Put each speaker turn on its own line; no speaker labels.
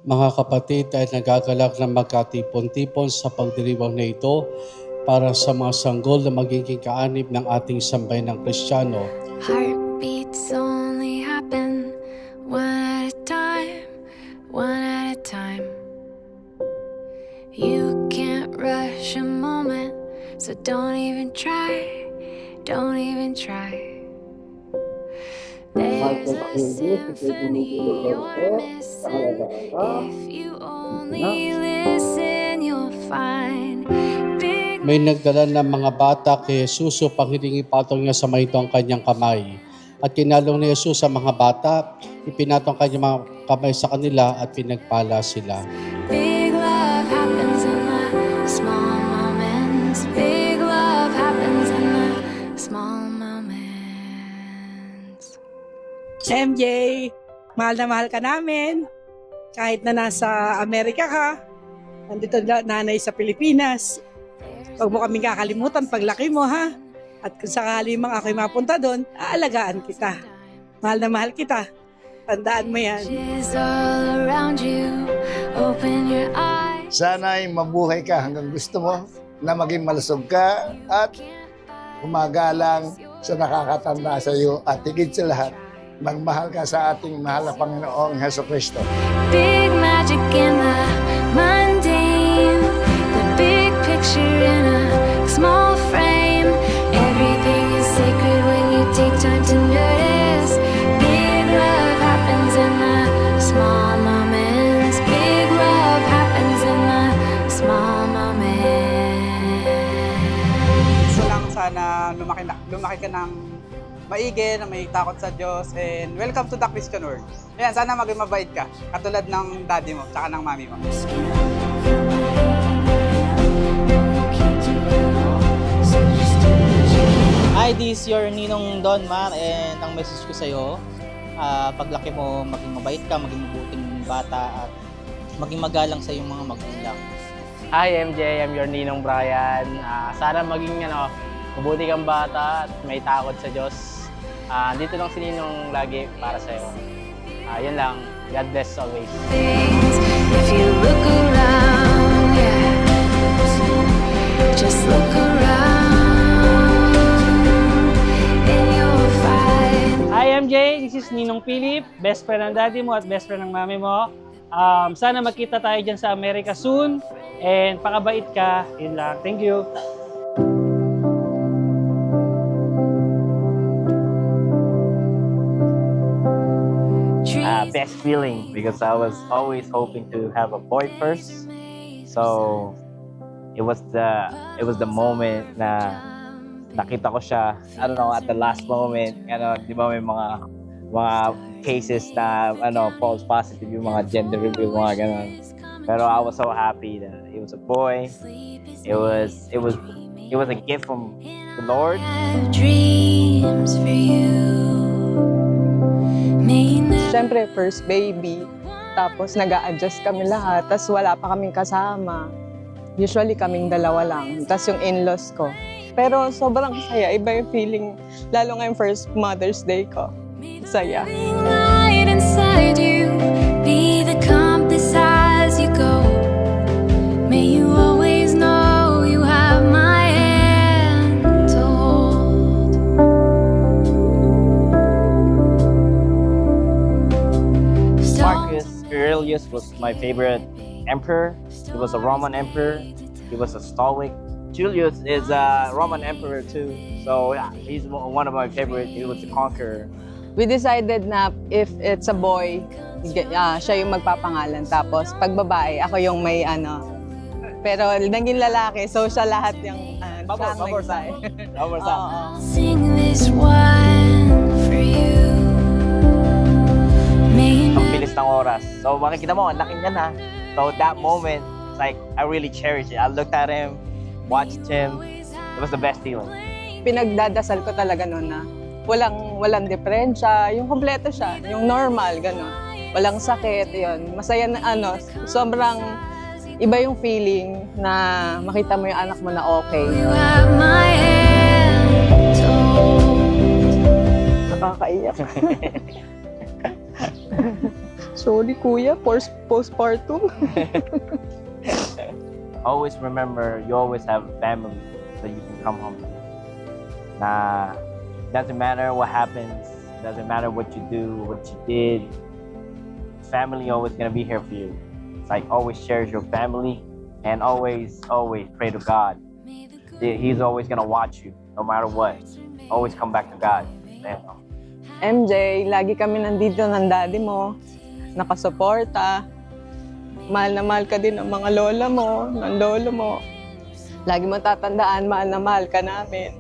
Mga kapatid, ay nagagalak na magkatipon-tipon sa pagdiriwang na ito para sa mga sanggol na magiging kaanib ng ating sambayanang Kristiyano.
Heartbeats only happen one at a time, one at a time. You can't rush a moment, so don't even try, don't even try. There's a symphony you're missing. If you only listen, you'll find big.
May nagdala ng mga bata kay Jesus upang hilingi patong niya sa maito ang kanyang kamay. At kinalong ni Jesus sa mga bata, ipinatong kanyang mga kamay sa kanila at pinagpala sila.
Big love happens in the small moments. Big love happens in the small moments.
MJ, mahal na mahal ka namin. Kahit na nasa Amerika ka, nandito na nanay sa Pilipinas. Huwag mo kaming kakalimutan paglaki mo, ha? At kung sakali mang ako'y mapunta doon, aalagaan kita. Mahal na mahal kita. Tandaan mo yan.
Is all around you. Open your eyes.
Sana'y mabuhay ka hanggang gusto mo na maging malusog ka at umagalang sa nakakatanda sa iyo at higit sa lahat, magmahal ka sa ating mahal na Panginoong Hesukristo.
Big magic in the mundane. The big picture in a small frame. Everything is sacred when you take time to notice. Big love happens in the small moments. Big love happens in the small moments.
Gusto lang sana lumaki ka ng maigi, na may takot sa Diyos, and welcome to the Christian world. Ayan, sana maging mabait ka, katulad ng daddy mo, tsaka ng mami mo.
Hi, this is your Ninong Don Mar, and ang message ko sa'yo, paglaki mo, maging mabait ka, maging mabuting bata, at maging magalang sa iyong mga magulang.
Hi MJ, I'm your Ninong Brian. Sana maging mabuti kang bata at may takot sa Diyos. Dito lang si Ninong lagi para sa'yo. Yun lang. God bless always.
Things, if you look around, yeah. Just look around and you'll find.
Hi MJ, this is Ninong Philip, best friend ng daddy mo at best friend ng mami mo. Sana magkita tayo dyan sa Amerika soon. And pakabait ka. Yun lang. Thank you.
Best feeling because I was always hoping to have a boy first. So it was the moment na nakita ko siya, I don't know, at the last moment, di ba may mga cases na false positive yung mga gender reveal, mga ganun. Pero I was so happy that it was a boy. It was a gift from the Lord.
I have dreams for you. May never
Siyempre, first baby. Tapos nag-a-adjust kami lahat. Tapos wala pa kaming kasama. Usually kaming dalawa lang. Tapos yung in-laws ko. Pero sobrang saya. Iba yung feeling. Lalo ngayong first Mother's Day ko. Saya.
light inside you. Be the compass as you go. May you always know you have my hand to hold.
Marcus Aurelius was my favorite emperor. He was a Roman emperor. He was a Stoic. Julius is a Roman emperor too. So yeah, he's one of my favorites. He was a conqueror.
We decided na if it's a boy, siya yung magpapangalan. Tapos pag babae, ako yung may Pero naging lalaki, so siya lahat yung
Baborsa.
I'll sing this one for you. May
Ang bilis ng oras. So makikita mo, ang laki niya na. So that moment, it's like I really cherish it. I looked at him, watched him. It was the best feeling.
Pinagdadasal ko talaga noon na walang diferensya, yung kompleto siya, yung normal, gano'n. Walang sakit, yun. Masaya na sobrang iba yung feeling na makita mo yung anak mo na okay.
you have my hand to hold.
Nakakaiyak. Sorry kuya, postpartum.
Always remember, you always have a family that you can come home to. Nah, doesn't matter what happens, doesn't matter what you do, what you did. Family always gonna be here for you. It's like always cherish your family and always pray to God. He's always gonna watch you, no matter what. Always come back to God.
MJ, lagi kami nandito ng daddy mo, nakasuporta. Mahal na mahal ka din ng mga lola mo, ng lolo mo. Lagi mo tatandaan, mahal na mahal ka namin.